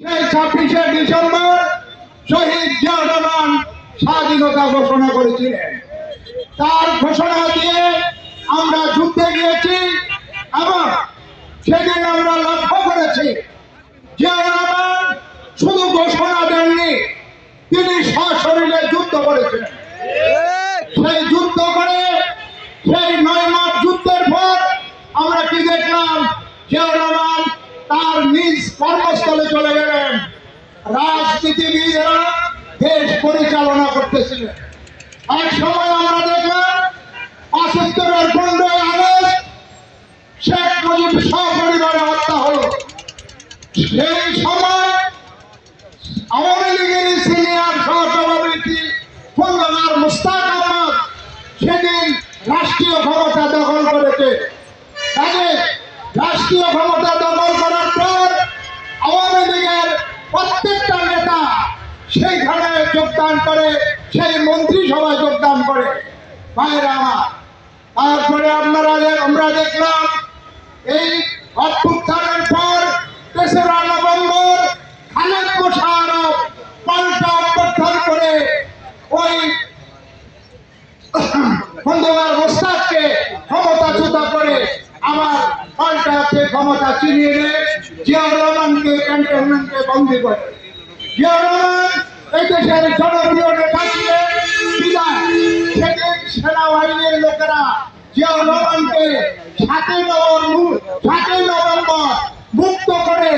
সেই 26শে ডিসেম্বর শহীদ জিয়াউর রহমান স্বাধীনতা ঘোষণা করেছিলেন। তার ঘোষণা দিয়ে আমরা যুদ্ধে গিয়েছি এবং সেদিন আমরা লক্ষ্য করেছি জিয়াউর রহমান শুধু ঘোষণা দেননি, তিনি সশরীরে যুদ্ধ করেছিলেন। সেই যুদ্ধ করে সেই 9 মাস যুদ্ধের পর আমরা কি দেখলাম? জিয়াউর রহমান তার নিজ কর্মস্থলে চলে গেলেন। রাজনীতিবিদরা দেশ পরিচালনা করতেছিলেন। এক সময় আমরা দেখলাম ৭৫-এর 15ই আগস্ট শেখ মুজিব সপরিবারে হত্যা হলো। সেই সময় আওয়ামী লীগের সিনিয়র সহসভাপতি খন্দকার মুশতাক আহমদ সেদিন রাষ্ট্রীয় ক্ষমতা দখল করেছে। তাদের রাষ্ট্রীয় ক্ষমতা দখল করার পর আওয়ামী লীগের প্রত্যেকটা নেতা সেইখানে যোগদান করে, সেই মন্ত্রিসভায় যোগদান করে। ভাইরা আমার, তারপরে আমরা দেখলাম এই অভ্যুত্থানের পর ৩রা নভেম্বর খালেদ মোশাররফ পাল্টা অভ্যুত্থান করে ওই খন্দকার মোশতাককে ক্ষমতাচ্যুত করে আবার পাল্টাতে ক্ষমতা ছিনিয়ে নিয়ে জিয়াউর রহমানকে ক্যান্টনমেন্টে বন্দী করে। জিয়াউর রহমান এই দেশের জনপ্রিয় নেতা ছিলেন বিদায় সেদিন সেনাবাহিনীর লোকেরা জিয়াউর রহমানকে ৭ই নভেম্বর মুক্ত করে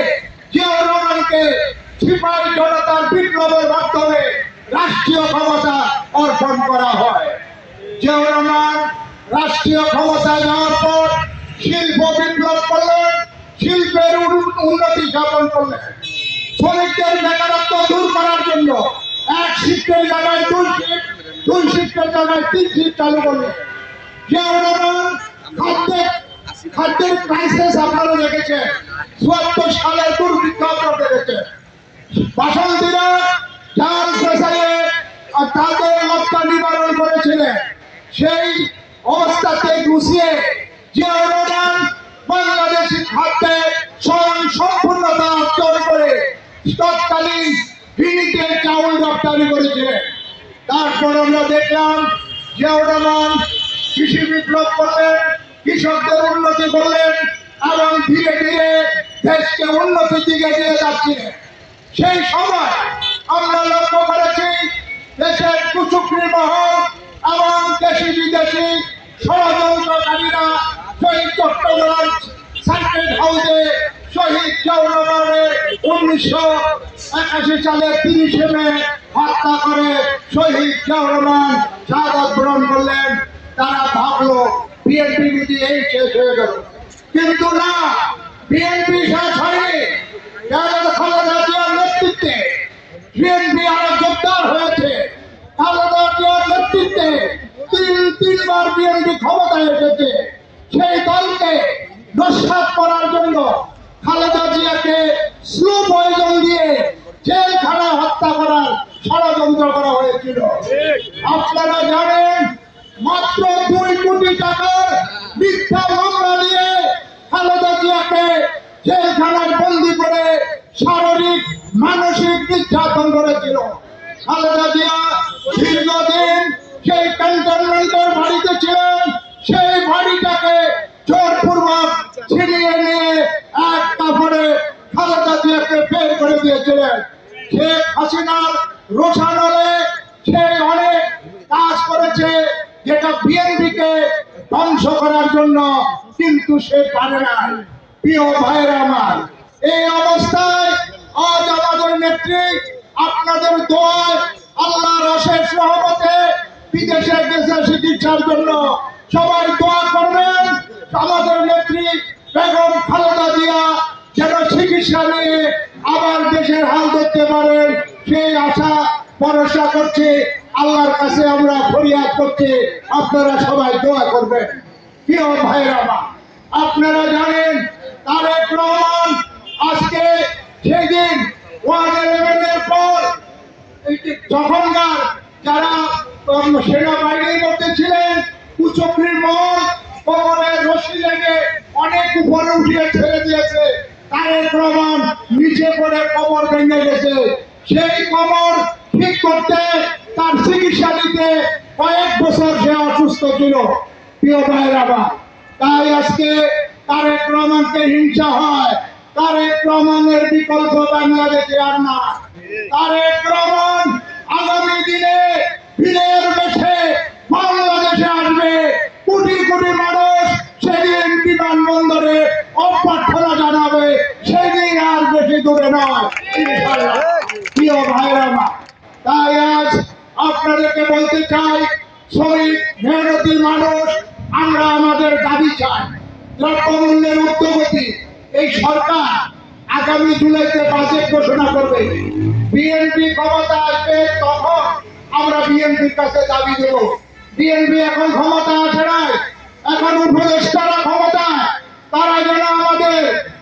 জিয়াউর রহমানকে সিপাহী জনতার বিপ্লবের মাধ্যমে রাষ্ট্রীয় ক্ষমতা অর্পণ করা হয়। জিয়াউর রহমান রাষ্ট্রীয় ক্ষমতায় যাওয়ার পর শিল্প বিপ্লব করলেন, শিল্পের উন্নতি সাধন করলেন। শ্রমিকদের বেকারত্ব দূর করার জন্য 1 শিফটের জায়গায় 2 শিফট, 2 শিফটের জায়গায় 3 শিফট চালু করলেন। জিয়াউর রহমান খাদ্যের ক্রাইসিস আপনারা দেখেছেন, ৭৪ সালে দুর্ভিক্ষ আপনারা দেখেছেন। বাসন্তীরা জাল পেশায় তাদের লক্ষ্য নিবারণ করেছিলেন। সেই অবস্থাতে গুছিয়ে জিয়াউর রহমান বাংলাদেশি খাদ্যে সম্পূর্ণতা অর্জন করে তৎকালীন ভিনিটের চাউল রপ্তানি করেছিলেন। তারপর আমরা দেখলাম জিয়াউর রহমান কৃষি বিপ্লব করলেন, কৃষকদের উন্নতি করলেন এবং ধীরে ধীরে দেশকে উন্নতির দিকে নিয়ে যাচ্ছিলেন। সেই সময় আমরা লক্ষ্য করেছি দেশের কুচক্রী মহল এবং দেশি বিদেশি ষড়যন্ত্রকারীরা শহীদ চট্টগ্রাম সার্কিট হাউসে শহীদ জিয়াউর রহমানের 1981 সালে 30শে মে হত্যা করে শহীদ জিয়াউর রহমান শাহাদাত বরণ করলেন। তারা ভাবলো বিএনপি যদি এই শেষ হয়ে গেল, কিন্তু না, বিএনপি শেষ হয়নি। খালেদা জিয়ার নেতৃত্বে বিএনপি আরো জোরদার হয়েছে। খালেদা জিয়ার নেতৃত্বে তিনবার বিএনপি ক্ষমতায় এসেছে। সেই দলকে নস্যাৎ করার জন্য খালেদা জিয়াকে স্লো পয়জন দিয়ে জেলখানায় হত্যা করার ষড়যন্ত্র করা হয়েছিল। আপনারা জানেন মাত্র 2 কোটি টাকার মিথ্যা মামলা দিয়ে খালেদা জিয়াকে জেলখানায় বন্দী করে শারীরিক মানসিক নির্যাতন করেছিল। খালেদা জিয়া দীর্ঘদিন সেই ক্যান্টনমেন্টের বাড়িতে ছিলেন। সেই বাড়িটাকে জোরপূর্বক ছিনিয়ে নিয়ে এক কাপড়ে খালেদা জিয়াকে বের করে দিয়েছিলেন। শেখ হাসিনার রোশানলে সে অনেক কাজ করেছে যেটা বিএনপিকে ধ্বংস করার জন্য, কিন্তু সে পারে না। প্রিয় ভাইরা আমার, এই অবস্থায় আজ আমাদের নেত্রী আপনাদের দোয়ায় আল্লাহর অশেষ রহমতে বিদেশে গেছে চিকিৎসার জন্য। সবাই দোয়া করবেন আমাদের নেত্রী বেগম খালেদা জিয়া যেন চিকিৎসা নিয়ে আবার দেশের হাল ধরতে পারেন, সেই আশা ভরসা করছি। আল্লাহর কাছে আমরা ফরিয়াদ করছি, আপনারা সবাই দোয়া করবেন। প্রিয় ভাইরা, আপনারা জানেন তারেক রহমান আজকে সেদিন 111-এর পর যখনকার যারা সেনাবাহিনীর মধ্যে ছিলেন কুচক্রীর মহল কোমরে রশি লেগে অনেক উপরে উঠিয়ে ছেড়ে দিয়েছে। তারেক রহমান নিচে পড়ে কোমর ভেঙে গেছে। সেই কোমর ঠিক করতে, তার চিকিৎসা দিতে কয়েক বছর সে অসুস্থ ছিল। প্রিয় ভাইরা, তাই আজকে তারেক রহমানকে হিংসা হয়। তারেক রহমানের বিকল্প বাংলাদেশে আর না। তারেক রহমান আগামী দিনে ভিড়ের বেশে বাংলাদেশে আসবে। কোটি কোটি মানুষ সেদিন বিমানবন্দরে অভ্যর্থনা জানাবে। সেদিন আর বেশি দূরে নয়, ইনশাআল্লাহ। প্রিয় ভাইরা, তাই আজ আপনাদেরকে বলতে চাই, শ্রমিক মেহনতি মানুষ আমরা আমাদের দাবি চাই। দ্রব্যমূল্যের ঊর্ধ্বগতি, এই সরকার আগামী জুলাইতে বাজেট ঘোষণা করবে। বিএনপি ক্ষমতা আসবে, তখন আমরা বিএনপির কাছে দাবি দেব। বিএনপি এখন ক্ষমতা আসে নাই, এখন উপদেষ্টারা ক্ষমতায়। তারা যেন আমাদের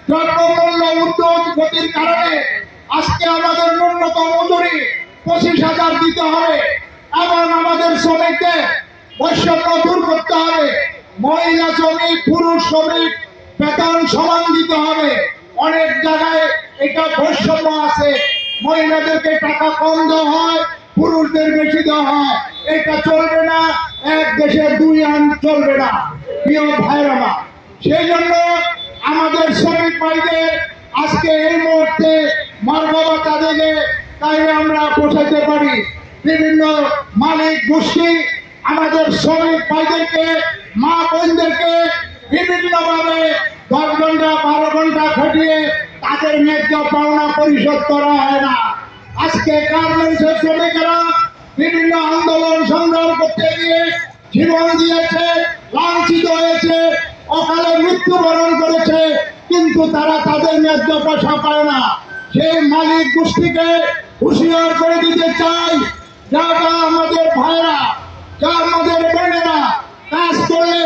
দ্রব্যমূল্য ঊর্ধ্বগতির কারণে আজকে আমাদের ন্যূনতম মজুরি 25,000 দিতে হবে এবং আমাদের শ্রমিকদের বৈষম্য দূর করতে হবে। মহিলা শ্রমিক, পুরুষ শ্রমিক বেতন সমান দিতে হবে। অনেক জায়গায় এটা বৈষম্য আছে, মহিলাদেরকে টাকা কম দেওয়া হয়, পুরুষদের বেশি দেওয়া হয়। এটা চলবে না, এক দেশে দুই আইন চলবে না। প্রিয় ভাইরা, সেই জন্য আমাদের শ্রমিক ভাইদের আজকে এই মুহূর্তে মর্যাদা তাদেরকে তাই আমরা পৌঁছাতে পারি। বিভিন্ন মালিক গোষ্ঠী আমাদের শ্রমিক ভাইদেরকে, মা বোনদেরকে বিভিন্নভাবে 10 ঘন্টা 12 ঘন্টা খাটিয়ে তাদের ন্যায্য পাওনা পরিশোধ করা হয় না। আজকে গার্মেন্টসের শ্রমিকেরা বিভিন্ন আন্দোলন সংগ্রাম করতে গিয়ে জীবন দিয়েছে, লাঞ্ছিত হয়েছে, অকালে মৃত্যুবরণ করেছে, কিন্তু তারা তাদের ন্যায্য পয়সা পায় না। সেই মালিক গোষ্ঠীকে হুঁশিয়ার করে দিতে চাই, যারা আমাদের ভাইরা, যা আমাদের বোনেরা কাজ করলে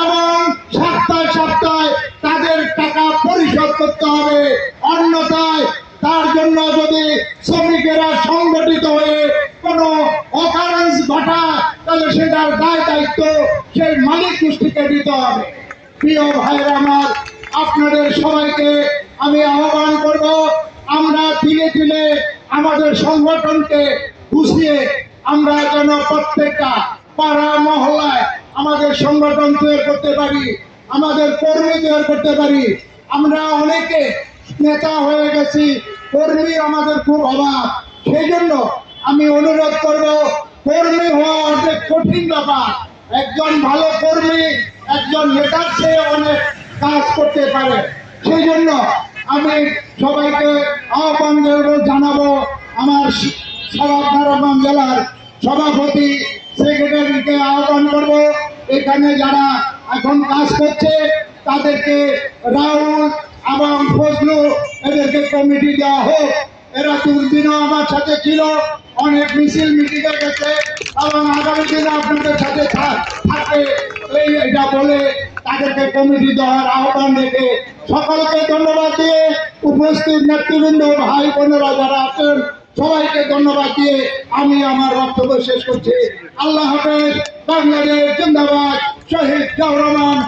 এবং সপ্তাহে সপ্তাহে তাদের টাকা পরিশোধ করতে হবে। অন্যথায় তার জন্য যদি শ্রমিকেরা সংগঠিত হয়ে কোনো অকারেন্স ঘটায়, তাহলে সেটার দায় দায়িত্ব সেই মালিক গোষ্ঠীকে দিতে হবে। প্রিয় ভাইরা আমার, আপনাদের সবাইকে আমি আহ্বান করব, আমরা ধীরে ধীরে আমাদের সংগঠনকে গুছিয়ে আমরা যেন প্রত্যেকটা পাড়া মহল্লায় আমাদের সংগঠন তৈরি করতে পারি, আমাদের কর্মী তৈরি করতে পারি। আমরা অনেকে নেতা হয়ে গেছি, কর্মী আমাদের খুব অভাব। সেই জন্য আমি অনুরোধ করব, কর্মী হওয়া অনেক কঠিন ব্যাপার। একজন ভালো কর্মী একজন নেতার চেয়ে অনেক কাজ করতে পারে। সেই জন্য আমি সবাইকে আহ্বান জানাবো, আমার নারায়ণগঞ্জ জেলার সভাপতি সেক্রেটারিকে আহ্বান করব, এখানে যারা এখন কাজ করছে তাদেরকে রাহুল এবং ফজলু এদেরকে কমিটি দেওয়া হোক। এরা দুদিনও আমার সাথে ছিল, অনেক মিছিল মিটিংয়ে গেছে এবং আগামী দিনে আপনাদের সাথে থাকে এটা বলে তাদেরকে কমিটি দেওয়ার আহ্বান রেখে সকলকে ধন্যবাদ দিয়ে, উপস্থিত নেতৃবৃন্দ ভাই বোনেরা যারা আছেন সবাইকে ধন্যবাদ দিয়ে আমি আমার বক্তব্য শেষ করছি। আল্লাহ হাফেজ। বাংলাদেশ জিন্দাবাদ। শহীদ জিয়াউর রহমান